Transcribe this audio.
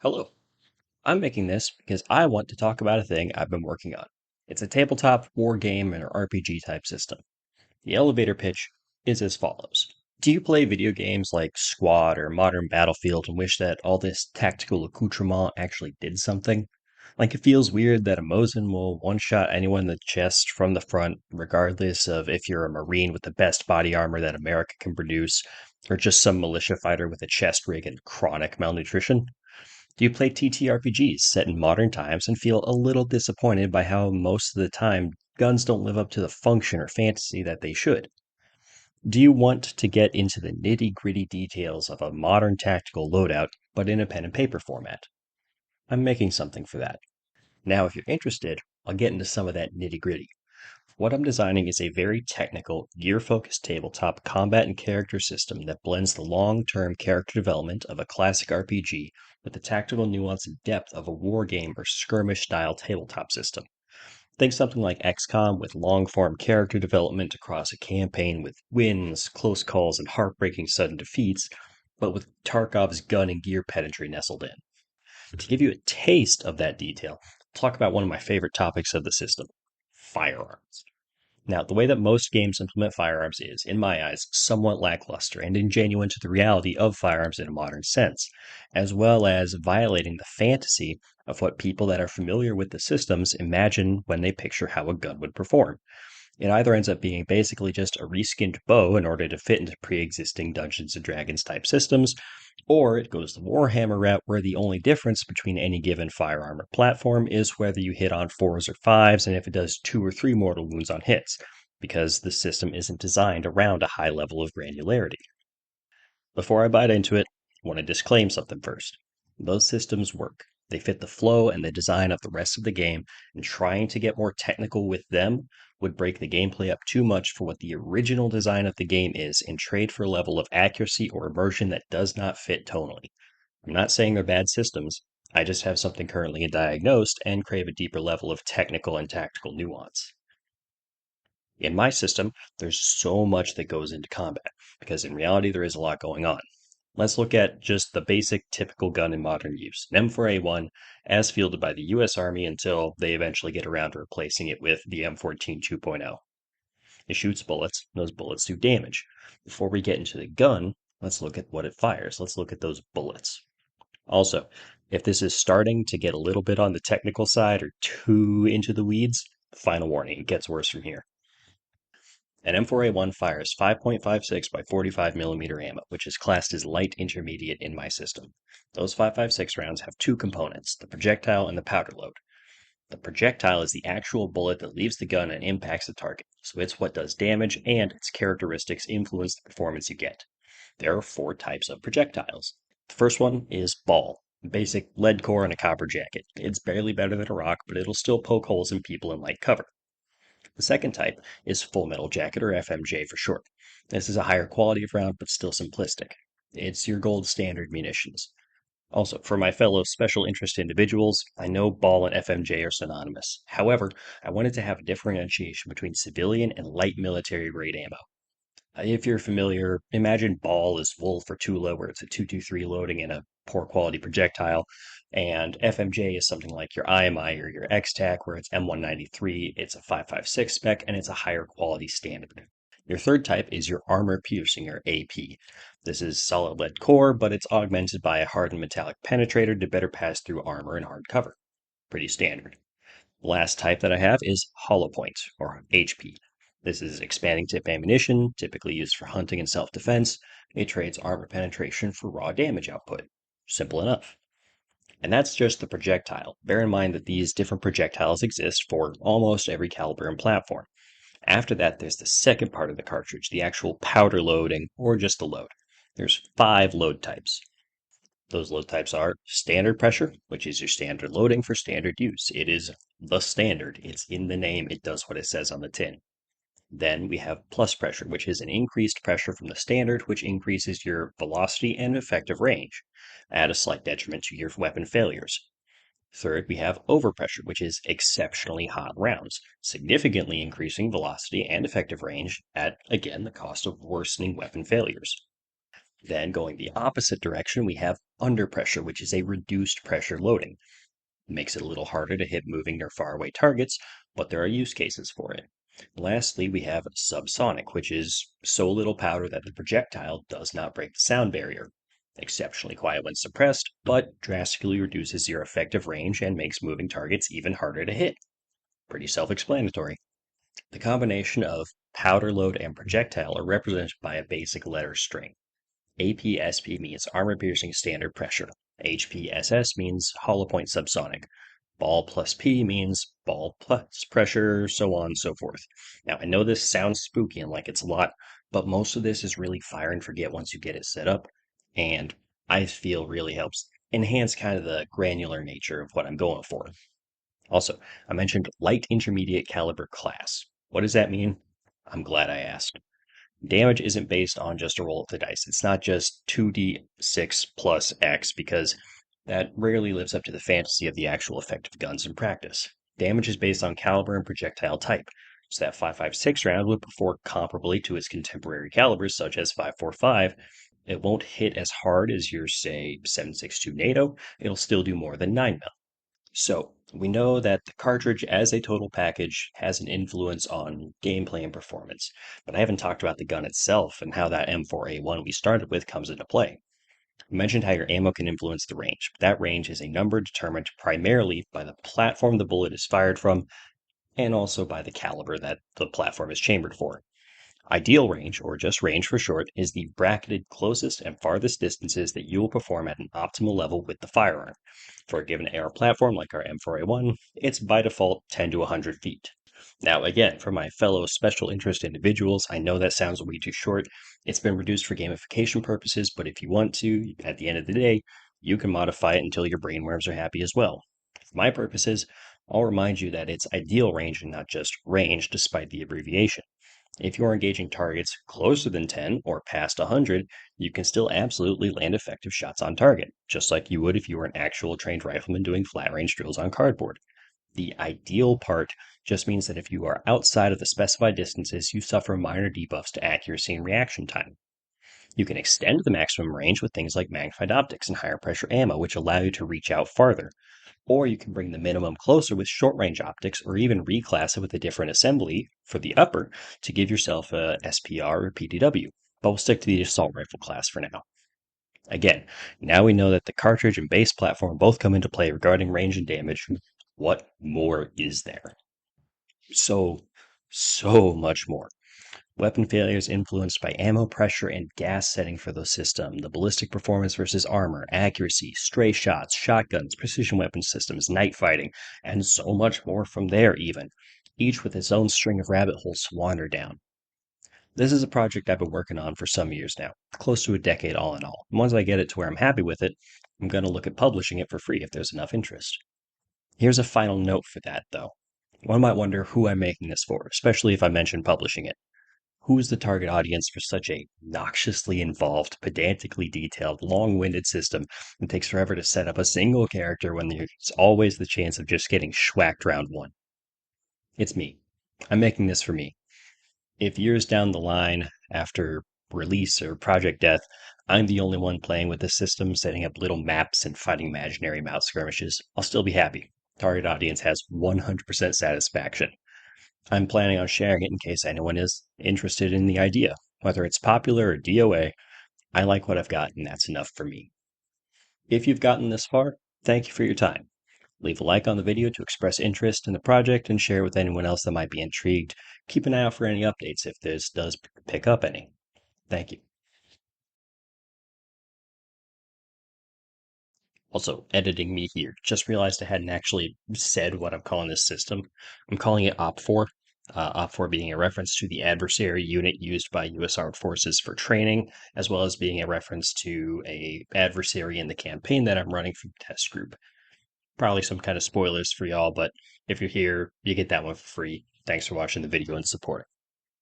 Hello. I'm making this because I want to talk about a thing I've been working on. It's a tabletop war game and RPG type system. The elevator pitch is as follows. Do you play video games like Squad or Modern Battlefield and wish that all this tactical accoutrement actually did something? Like it feels weird that a Mosin will one-shot anyone in the chest from the front, regardless of if you're a Marine with the best body armor that America can produce, or just some militia fighter with a chest rig and chronic malnutrition? Do you play TTRPGs set in modern times and feel a little disappointed by how most of the time guns don't live up to the function or fantasy that they should? Do you want to get into the nitty gritty details of a modern tactical loadout, but in a pen and paper format? I'm making something for that. Now, if you're interested, I'll get into some of that nitty gritty. What I'm designing is a very technical, gear-focused tabletop combat and character system that blends the long-term character development of a classic RPG with the tactical nuance and depth of a war game or skirmish-style tabletop system. Think something like XCOM with long-form character development across a campaign with wins, close calls, and heartbreaking sudden defeats, but with Tarkov's gun and gear pedantry nestled in. To give you a taste of that detail, I'll talk about one of my favorite topics of the system: firearms. Now, the way that most games implement firearms is, in my eyes, somewhat lackluster and ingenuine to the reality of firearms in a modern sense, as well as violating the fantasy of what people that are familiar with the systems imagine when they picture how a gun would perform. It either ends up being basically just a reskinned bow in order to fit into pre-existing Dungeons and Dragons type systems, or it goes the Warhammer route where the only difference between any given firearm or platform is whether you hit on fours or fives and if it does 2 or 3 mortal wounds on hits, because the system isn't designed around a high level of granularity. Before I bite into it, I want to disclaim something first. Those systems work. They fit the flow and the design of the rest of the game, and trying to get more technical with them would break the gameplay up too much for what the original design of the game is and trade for a level of accuracy or immersion that does not fit tonally. I'm not saying they're bad systems, I just have something currently undiagnosed and crave a deeper level of technical and tactical nuance. In my system, there's so much that goes into combat, because in reality there is a lot going on. Let's look at just the basic typical gun in modern use, an M4A1, as fielded by the US Army until they eventually get around to replacing it with the M14 2.0. It shoots bullets, those bullets do damage. Before we get into the gun, let's look at what it fires. Let's look at those bullets. Also, if this is starting to get a little bit on the technical side or too into the weeds, final warning, it gets worse from here. An M4A1 fires 5.56 by 45 millimeter ammo, which is classed as light intermediate in my system. Those 5.56 rounds have two components, the projectile and the powder load. The projectile is the actual bullet that leaves the gun and impacts the target, so it's what does damage, and its characteristics influence the performance you get. There are 4 types of projectiles. The first one is ball, basic lead core and a copper jacket. It's barely better than a rock, but it'll still poke holes in people in light cover. The second type is Full Metal Jacket, or FMJ for short. This is a higher quality of round, but still simplistic. It's your gold standard munitions. Also, for my fellow special interest individuals, I know ball and FMJ are synonymous. However, I wanted to have a differentiation between civilian and light military grade ammo. If you're familiar, imagine ball is Wolf or Tula, where it's a 223 loading in a poor quality projectile, and FMJ is something like your IMI or your X-TAC, where it's M193, it's a 5.56 spec, and it's a higher quality standard. Your third type is your armor piercing, or AP. This is solid lead core, but it's augmented by a hardened metallic penetrator to better pass through armor and hard cover. Pretty standard. The last type that I have is hollow point, or HP. This is expanding tip ammunition, typically used for hunting and self-defense. It trades armor penetration for raw damage output. Simple enough. And that's just the projectile. Bear in mind that these different projectiles exist for almost every caliber and platform. After that, there's the second part of the cartridge, the actual powder loading, or just the load. There's 5 load types. Those load types are standard pressure, which is your standard loading for standard use. It is the standard. It's in the name. It does what it says on the tin. Then we have plus pressure, which is an increased pressure from the standard, which increases your velocity and effective range, at a slight detriment to your weapon failures. Third, we have overpressure, which is exceptionally hot rounds, significantly increasing velocity and effective range at, again, the cost of worsening weapon failures. Then, going the opposite direction, we have under pressure, which is a reduced pressure loading. It makes it a little harder to hit moving or faraway targets, but there are use cases for it. Lastly, we have subsonic, which is so little powder that the projectile does not break the sound barrier. Exceptionally quiet when suppressed, but drastically reduces your effective range and makes moving targets even harder to hit. Pretty self-explanatory. The combination of powder load and projectile are represented by a basic letter string. APSP means armor-piercing standard pressure. HPSS means hollow point subsonic. Ball plus P means ball plus pressure, so on and so forth. Now, I know this sounds spooky and like it's a lot, but most of this is really fire and forget once you get it set up, and I feel really helps enhance kind of the granular nature of what I'm going for. Also, I mentioned light intermediate caliber class. What does that mean? I'm glad I asked. Damage isn't based on just a roll of the dice. It's not just 2d6 plus X, because that rarely lives up to the fantasy of the actual effect of guns in practice. Damage is based on caliber and projectile type, so that 5.56 round would perform comparably to its contemporary calibers, such as 5.45. It won't hit as hard as your, say, 7.62 NATO. It'll still do more than 9 mil. So, we know that the cartridge as a total package has an influence on gameplay and performance, but I haven't talked about the gun itself and how that M4A1 we started with comes into play. I mentioned how your ammo can influence the range, but that range is a number determined primarily by the platform the bullet is fired from and also by the caliber that the platform is chambered for. Ideal range, or just range for short, is the bracketed closest and farthest distances that you will perform at an optimal level with the firearm. For a given AR platform like our M4A1, it's by default 10 to 100 feet. Now, again, for my fellow special interest individuals, I know that sounds way too short. It's been reduced for gamification purposes, but if you want to, at the end of the day, you can modify it until your brainworms are happy as well. For my purposes, I'll remind you that it's ideal range and not just range, despite the abbreviation. If you're engaging targets closer than 10 or past 100, you can still absolutely land effective shots on target, just like you would if you were an actual trained rifleman doing flat range drills on cardboard. The ideal part just means that if you are outside of the specified distances, you suffer minor debuffs to accuracy and reaction time. You can extend the maximum range with things like magnified optics and higher pressure ammo, which allow you to reach out farther. Or you can bring the minimum closer with short range optics, or even reclass it with a different assembly for the upper to give yourself a SPR or PDW. But we'll stick to the assault rifle class for now. Again, now we know that the cartridge and base platform both come into play regarding range and damage. What more is there? So much more. Weapon failure is influenced by ammo pressure and gas setting for the system, the ballistic performance versus armor, accuracy, stray shots, shotguns, precision weapon systems, night fighting, and so much more from there even, each with its own string of rabbit holes to wander down. This is a project I've been working on for some years now, close to a decade all in all. And once I get it to where I'm happy with it, I'm going to look at publishing it for free if there's enough interest. Here's a final note for that, though. One might wonder who I'm making this for, especially if I mention publishing it. Who is the target audience for such a noxiously involved, pedantically detailed, long-winded system that takes forever to set up a single character when there's always the chance of just getting schwacked round one? It's me. I'm making this for me. If years down the line, after release or project death, I'm the only one playing with this system, setting up little maps and fighting imaginary mouse skirmishes, I'll still be happy. Target audience has 100% satisfaction. I'm planning on sharing it in case anyone is interested in the idea. Whether it's popular or DOA, I like what I've got, and that's enough for me. If you've gotten this far, thank you for your time. Leave a like on the video to express interest in the project and share with anyone else that might be intrigued. Keep an eye out for any updates if this does pick up any. Thank you. Also, editing me here. Just realized I hadn't actually said what I'm calling this system. I'm calling it OpFOR. OpFOR being a reference to the adversary unit used by U.S. Armed Forces for training, as well as being a reference to a adversary in the campaign that I'm running for test group. Probably some kind of spoilers for y'all, but if you're here, you get that one for free. Thanks for watching the video and support.